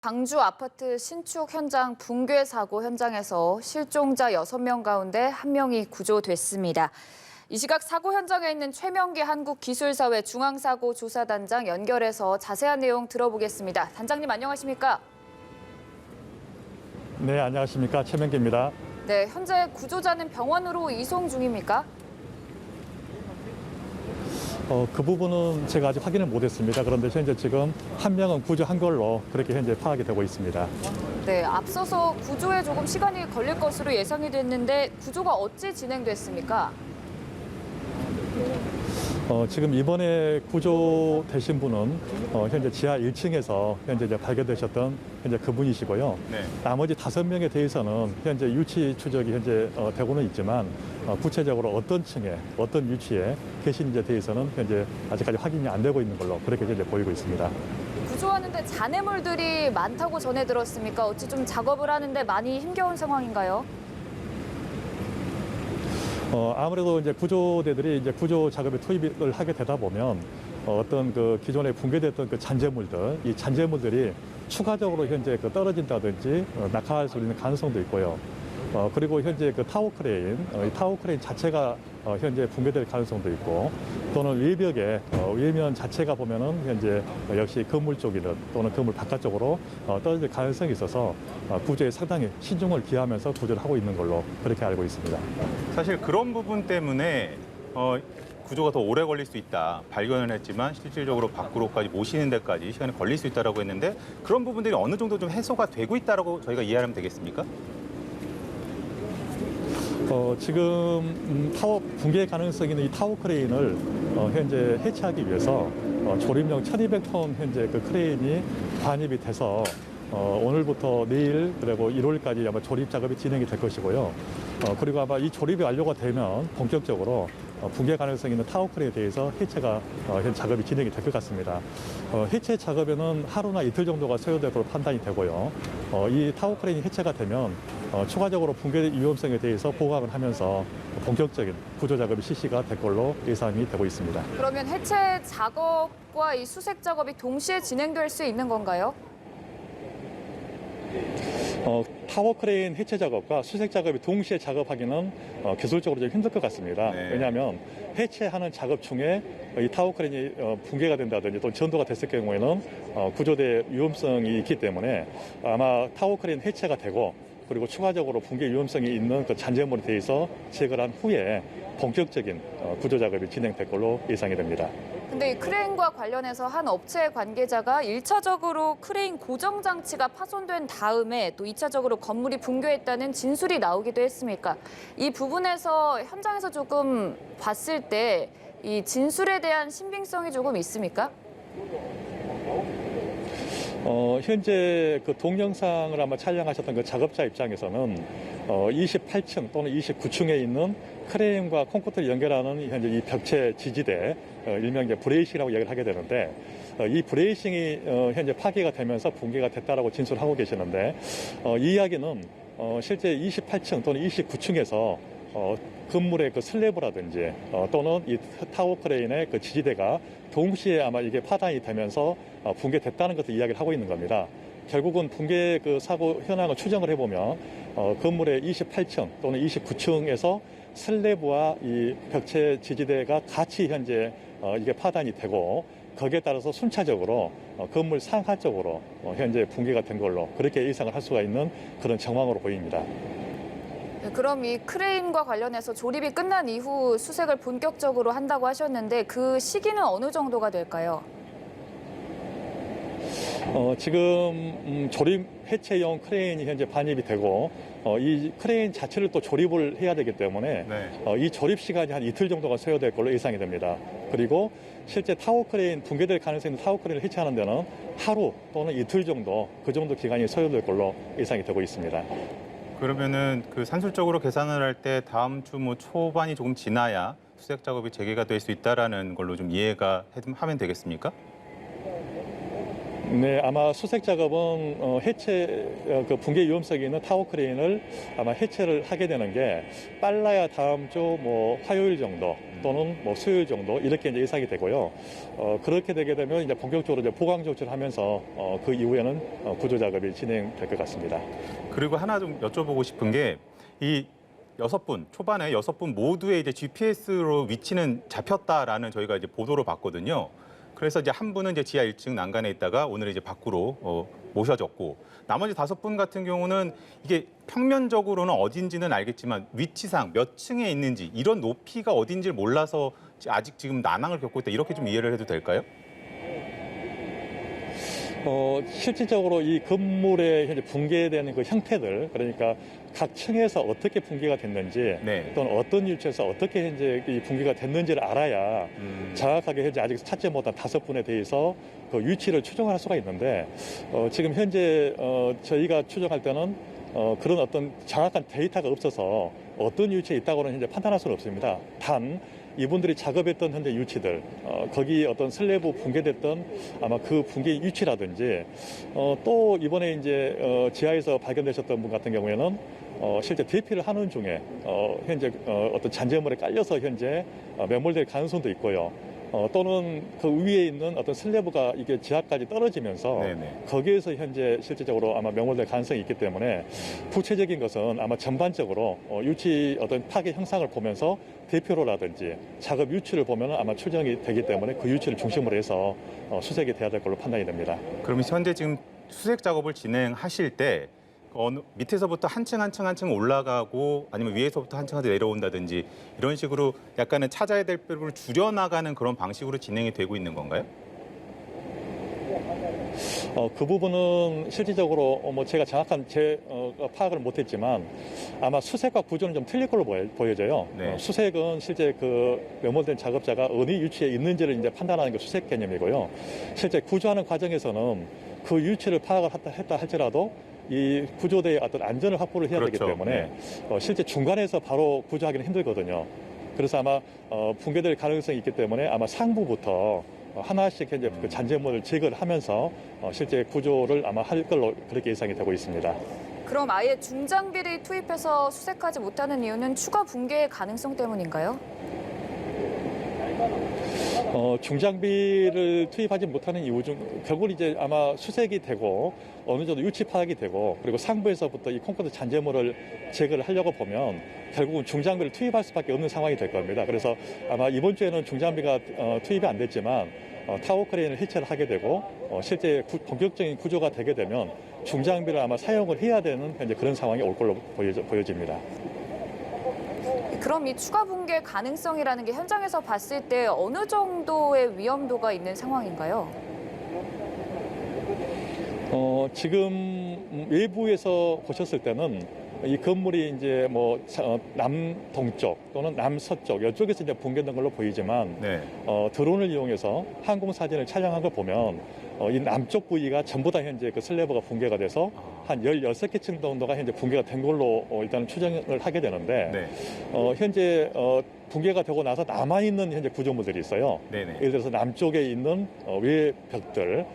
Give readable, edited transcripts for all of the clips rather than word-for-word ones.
광주 아파트 신축 현장 붕괴 사고 현장에서 실종자 6명 가운데 1명이 구조됐습니다. 이 시각 사고 현장에 있는 최명기 한국기술사회 중앙사고조사단장 연결해서 자세한 내용 들어보겠습니다. 단장님 안녕하십니까? 네, 안녕하십니까. 최명기입니다. 네, 현재 구조자는 병원으로 이송 중입니까? 그 부분은 제가 아직 확인을 못했습니다. 그런데 현재 지금 1명은 구조한 걸로 그렇게 현재 파악이 되고 있습니다. 네, 앞서서 구조에 조금 시간이 걸릴 것으로 예상이 됐는데 구조가 어찌 진행됐습니까? 지금 이번에 구조되신 분은 현재 지하 1층에서 현재 이제 발견되셨던 현재 그분이시고요. 네. 나머지 5명에 대해서는 현재 유치 추적이 현재 되고는 있지만 구체적으로 어떤 층에 어떤 위치에 계신지에 대해서는 현재 아직까지 확인이 안 되고 있는 걸로 그렇게 현재 보이고 있습니다. 구조하는데 잔해물들이 많다고 전해 들었습니까? 어찌 좀 작업을 하는데 많이 힘겨운 상황인가요? 아무래도 이제 구조대들이 이제 구조 작업에 투입을 하게 되다 보면 어떤 그 기존에 붕괴됐던 그 잔재물들, 이 잔재물들이 추가적으로 현재 그 떨어진다든지 낙하할 수 있는 가능성도 있고요. 그리고 현재 그 타워 크레인, 이 타워 크레인 자체가 현재 붕괴될 가능성도 있고 또는 외벽에 외면 자체가 보면은 현재 역시 건물 쪽이든 또는 건물 바깥쪽으로 떨어질 가능성이 있어서 구조에 상당히 신중을 기하면서 구조를 하고 있는 걸로 그렇게 알고 있습니다. 사실 그런 부분 때문에 구조가 더 오래 걸릴 수 있다. 발견을 했지만 실질적으로 밖으로까지 모시는 데까지 시간이 걸릴 수 있다라고 했는데 그런 부분들이 어느 정도 좀 해소가 되고 있다라고 저희가 이해하면 되겠습니까? 지금 타워 붕괴 가능성 있는 이 타워 크레인을 현재 해체하기 위해서 조립용 1,200톤 현재 그 크레인이 반입이 돼서 오늘부터 내일 그리고 1월까지 아마 조립 작업이 진행이 될 것이고요. 그리고 아마 이 조립이 완료가 되면 본격적으로 붕괴 가능성 있는 타워 크레인에 대해서 해체가 현 작업이 진행이 될 것 같습니다. 해체 작업에는 하루나 이틀 정도가 소요될 것으로 판단이 되고요. 이 타워 크레인이 해체가 되면 추가적으로 붕괴 위험성에 대해서 보강을 하면서 본격적인 구조 작업이 실시가 될 걸로 예상이 되고 있습니다. 그러면 해체 작업과 이 수색 작업이 동시에 진행될 수 있는 건가요? 타워 크레인 해체 작업과 수색 작업이 동시에 작업하기는 기술적으로 좀 힘들 것 같습니다. 네. 왜냐하면 해체하는 작업 중에 이 타워 크레인이 붕괴가 된다든지 또 전도가 됐을 경우에는 구조대 위험성이 있기 때문에 아마 타워 크레인 해체가 되고 그리고 추가적으로 붕괴 위험성이 있는 그 잔재물에 대해서 제거를 한 후에 본격적인 구조 작업이 진행될 걸로 예상이 됩니다. 근데 이 크레인과 관련해서 한 업체 관계자가 1차적으로 크레인 고정 장치가 파손된 다음에 또 2차적으로 건물이 붕괴했다는 진술이 나오기도 했습니까? 이 부분에서 현장에서 조금 봤을 때 이 진술에 대한 신빙성이 조금 있습니까? 현재 그 동영상을 아마 촬영하셨던 그 작업자 입장에서는 28층 또는 29층에 있는 크레인과 콘크리트를 연결하는 현재 이 벽체 지지대, 일명 이제 브레이싱이라고 이야기를 하게 되는데 이 브레이싱이 현재 파괴가 되면서 붕괴가 됐다라고 진술하고 계시는데 이 이야기는 실제 28층 또는 29층에서 건물의 그 슬래브라든지 또는 이 타워 크레인의 그 지지대가 동시에 아마 이게 파단이 되면서 붕괴됐다는 것을 이야기를 하고 있는 겁니다. 결국은 붕괴 그 사고 현황을 추정을 해보면 건물의 28층 또는 29층에서 슬래브와 이 벽체 지지대가 같이 현재 이게 파단이 되고 거기에 따라서 순차적으로 건물 상하 쪽으로 현재 붕괴가 된 걸로 그렇게 예상을 할 수가 있는 그런 정황으로 보입니다. 네, 그럼 이 크레인과 관련해서 조립이 끝난 이후 수색을 본격적으로 한다고 하셨는데 그 시기는 어느 정도가 될까요? 지금 조립 해체용 크레인이 현재 반입이 되고 이 크레인 자체를 또 조립을 해야 되기 때문에 네. 이 조립 시간이 한 이틀 정도가 소요될 걸로 예상이 됩니다. 그리고 실제 타워 크레인 붕괴될 가능성이 있는 타워 크레인을 해체하는 데는 하루 또는 이틀 정도 그 정도 기간이 소요될 걸로 예상이 되고 있습니다. 그러면은 그 산술적으로 계산을 할 때 다음 주 뭐 초반이 조금 지나야 수색 작업이 재개가 될 수 있다라는 걸로 좀 이해가 하면 되겠습니까? 네, 아마 수색 작업은 그 붕괴 위험성이 있는 타워 크레인을 아마 해체를 하게 되는 게 빨라야 다음 주 뭐 화요일 정도 또는 뭐 수요일 정도 이렇게 이제 예상이 되고요. 그렇게 되게 되면 이제 본격적으로 이제 보강 조치를 하면서 그 이후에는 구조 작업이 진행될 것 같습니다. 그리고 하나 좀 여쭤보고 싶은 게 이 6분, 초반에 6분 모두의 이제 GPS로 위치는 잡혔다라는 저희가 이제 보도를 봤거든요. 그래서 이제 한 분은 이제 지하 1층 난간에 있다가 오늘 이제 밖으로 모셔졌고, 나머지 5분 같은 경우는 이게 평면적으로는 어딘지는 알겠지만 위치상 몇 층에 있는지 이런 높이가 어딘지를 몰라서 아직 지금 난항을 겪고 있다, 이렇게 좀 이해를 해도 될까요? 실질적으로 이 건물의 현재 붕괴되는 그 형태들, 그러니까 각 층에서 어떻게 붕괴가 됐는지 네. 또는 어떤 위치에서 어떻게 현재 이 붕괴가 됐는지를 알아야 정확하게 현재 아직 찾지 못한 5분에 대해서 그 위치를 추정할 수가 있는데, 지금 현재 저희가 추정할 때는 그런 어떤 정확한 데이터가 없어서 어떤 위치에 있다고는 현재 판단할 수는 없습니다. 단 이분들이 작업했던 현재 위치들, 거기 어떤 슬래브 붕괴됐던 아마 그 붕괴 위치라든지, 또 이번에 이제 지하에서 발견되셨던 분 같은 경우에는 실제 대피를 하는 중에 현재 어떤 잔재물에 깔려서 현재 매몰될 가능성도 있고요. 또는 그 위에 있는 어떤 슬래브가 이게 지하까지 떨어지면서 네네. 거기에서 현재 실질적으로 아마 매몰될 가능성이 있기 때문에 구체적인 것은 아마 전반적으로 유치 어떤 파괴 형상을 보면서 대표로라든지 작업 유치를 보면 아마 추정이 되기 때문에 그 유치를 중심으로 해서 수색이 돼야 될 걸로 판단이 됩니다. 그러면 현재 지금 수색 작업을 진행하실 때 밑에서부터 한 층 올라가고 아니면 위에서부터 한 층 내려온다든지 이런 식으로 약간은 찾아야 될 부분을 줄여나가는 그런 방식으로 진행이 되고 있는 건가요? 그 부분은 실질적으로 뭐 제가 정확한 파악을 못했지만 아마 수색과 구조는 좀 틀릴 걸로 보여져요. 네. 수색은 실제 그 매몰된 작업자가 어느 위치에 있는지를 이제 판단하는 게 수색 개념이고요. 실제 구조하는 과정에서는 그 위치를 파악을 했다 할지라도 이 구조대의 어떤 안전을 확보를 해야 그렇죠. 되기 때문에 네. 실제 중간에서 바로 구조하기는 힘들거든요. 그래서 아마 붕괴될 가능성이 있기 때문에 아마 상부부터 하나씩 현재 그 잔재물을 제거를 하면서 실제 구조를 아마 할 걸로 그렇게 예상이 되고 있습니다. 그럼 아예 중장비를 투입해서 수색하지 못하는 이유는 추가 붕괴의 가능성 때문인가요? 중장비를 투입하지 못하는 이유 중 결국 이제 아마 수색이 되고 어느 정도 유치 파악이 되고 그리고 상부에서부터 이 콘크리트 잔재물을 제거를 하려고 보면 결국은 중장비를 투입할 수밖에 없는 상황이 될 겁니다. 그래서 아마 이번 주에는 중장비가 투입이 안 됐지만 타워 크레인을 해체를 하게 되고 실제 본격적인 구조가 되게 되면 중장비를 아마 사용을 해야 되는 현재 그런 상황이 올 걸로 보여집니다. 그럼 이 추가 붕괴 가능성이라는 게 현장에서 봤을 때 어느 정도의 위험도가 있는 상황인가요? 지금 외부에서 보셨을 때는 이 건물이 이제 뭐 남동쪽 또는 남서쪽 이쪽에서 이제 붕괴된 걸로 보이지만 네. 드론을 이용해서 항공 사진을 촬영한 걸 보면 이 남쪽 부위가 전부 다 현재 그 슬래브가 붕괴가 돼서 한 16개 층 정도가 현재 붕괴가 된 걸로 일단 추정을 하게 되는데 네. 현재 붕괴가 되고 나서 남아있는 현재 구조물들이 있어요. 네네. 예를 들어서 남쪽에 있는 외벽들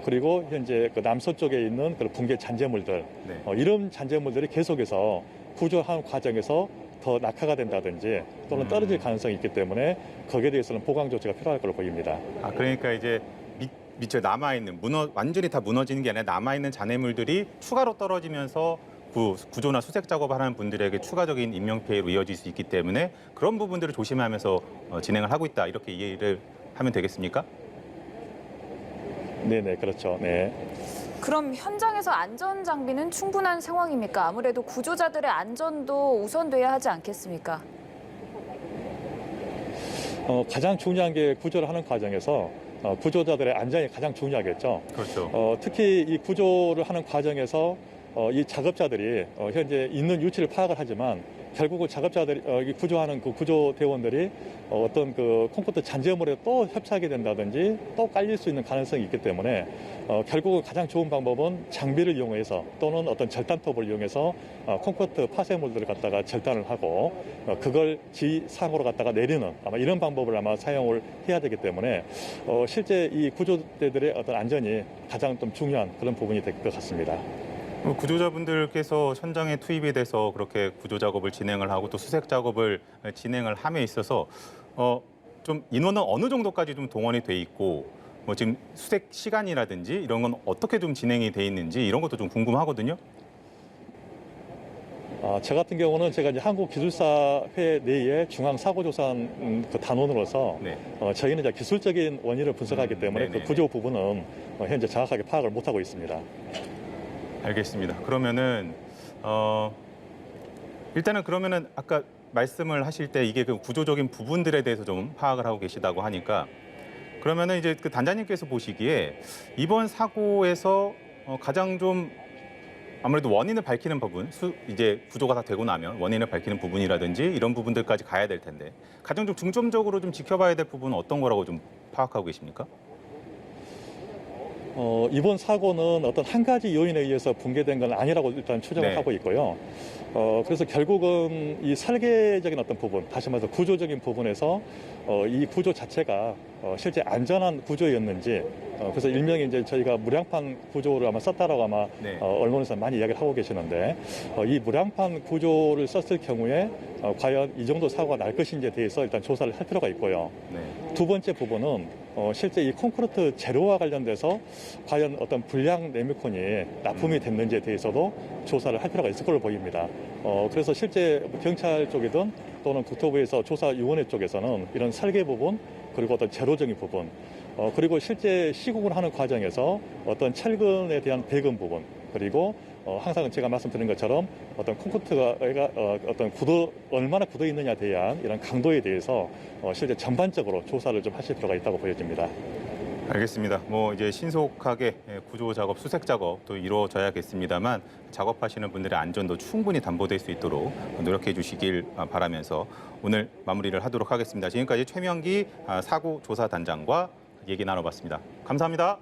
그리고 현재 그 남서쪽에 있는 그 붕괴 잔재물들 네. 이런 잔재물들이 계속해서 구조하는 과정에서 더 낙하가 된다든지 또는 떨어질 가능성이 있기 때문에 거기에 대해서는 보강 조치가 필요할 걸로 보입니다. 그러니까 이제 밑에 남아있는 완전히 다 무너지는 게 아니라 남아있는 잔해물들이 추가로 떨어지면서 구조나 수색 작업을 하는 분들에게 추가적인 인명피해로 이어질 수 있기 때문에 그런 부분들을 조심하면서 진행을 하고 있다, 이렇게 이해를 하면 되겠습니까? 네네, 그렇죠. 네. 그럼 현장에서 안전 장비는 충분한 상황입니까? 아무래도 구조자들의 안전도 우선돼야 하지 않겠습니까? 가장 중요한 게 구조를 하는 과정에서 구조자들의 안전이 가장 중요하겠죠. 그렇죠. 특히 이 구조를 하는 과정에서 이 작업자들이 현재 있는 위치를 파악을 하지만 결국은 작업자들이 이 구조하는 그 구조대원들이 어떤 그 콘크리트 잔재물에 또 협착이 된다든지 또 깔릴 수 있는 가능성이 있기 때문에 결국은 가장 좋은 방법은 장비를 이용해서 또는 어떤 절단톱을 이용해서 콘크리트 파쇄물들을 갖다가 절단을 하고 그걸 지상으로 갖다가 내리는 아마 이런 방법을 아마 사용을 해야 되기 때문에 실제 이 구조대들의 어떤 안전이 가장 좀 중요한 그런 부분이 될 것 같습니다. 구조자분들께서 현장에 투입이 돼서 그렇게 구조 작업을 진행을 하고 또 수색 작업을 진행을 함에 있어서 좀 인원은 어느 정도까지 좀 동원이 돼 있고 뭐 지금 수색 시간이라든지 이런 건 어떻게 좀 진행이 돼 있는지 이런 것도 좀 궁금하거든요. 저 같은 경우는 제가 이제 한국기술사회 내의 중앙사고조사한 그 단원으로서 네. 저희는 이제 기술적인 원인을 분석하기 때문에 네네네. 그 구조 부분은 현재 정확하게 파악을 못하고 있습니다. 알겠습니다. 그러면은 일단은 그러면은 아까 말씀을 하실 때 이게 그 구조적인 부분들에 대해서 좀 파악을 하고 계시다고 하니까 그러면은 이제 그 단장님께서 보시기에 이번 사고에서 가장 좀 아무래도 원인을 밝히는 부분, 이제 구조가 다 되고 나면 원인을 밝히는 부분이라든지 이런 부분들까지 가야 될 텐데 가장 좀 중점적으로 좀 지켜봐야 될 부분은 어떤 거라고 좀 파악하고 계십니까? 이번 사고는 어떤 한 가지 요인에 의해서 붕괴된 건 아니라고 일단 추정을 네. 하고 있고요. 그래서 결국은 이 설계적인 어떤 부분, 다시 말해서 구조적인 부분에서 이 구조 자체가 실제 안전한 구조였는지, 그래서 일명의 이제 저희가 무량판 구조를 아마 썼다라고 아마 네. 언론에서 많이 이야기를 하고 계시는데, 이 무량판 구조를 썼을 경우에 과연 이 정도 사고가 날 것인지에 대해서 일단 조사를 할 필요가 있고요. 네. 두 번째 부분은 실제 이 콘크리트 재료와 관련돼서 과연 어떤 불량 레미콘이 납품이 됐는지에 대해서도 조사를 할 필요가 있을 걸로 보입니다. 그래서 실제 경찰 쪽이든 또는 국토부에서 조사위원회 쪽에서는 이런 설계 부분 그리고 어떤 재료적인 부분 그리고 실제 시공을 하는 과정에서 어떤 철근에 대한 배금 부분 그리고 항상 제가 말씀드린 것처럼 어떤 콘크리트가 어떤 얼마나 굳어 있느냐에 대한 이런 강도에 대해서 실제 전반적으로 조사를 좀 하실 필요가 있다고 보여집니다. 알겠습니다. 뭐 이제 신속하게 구조 작업, 수색 작업도 이루어져야겠습니다만 작업하시는 분들의 안전도 충분히 담보될 수 있도록 노력해 주시길 바라면서 오늘 마무리를 하도록 하겠습니다. 지금까지 최명기 사고 조사 단장과 얘기 나눠봤습니다. 감사합니다.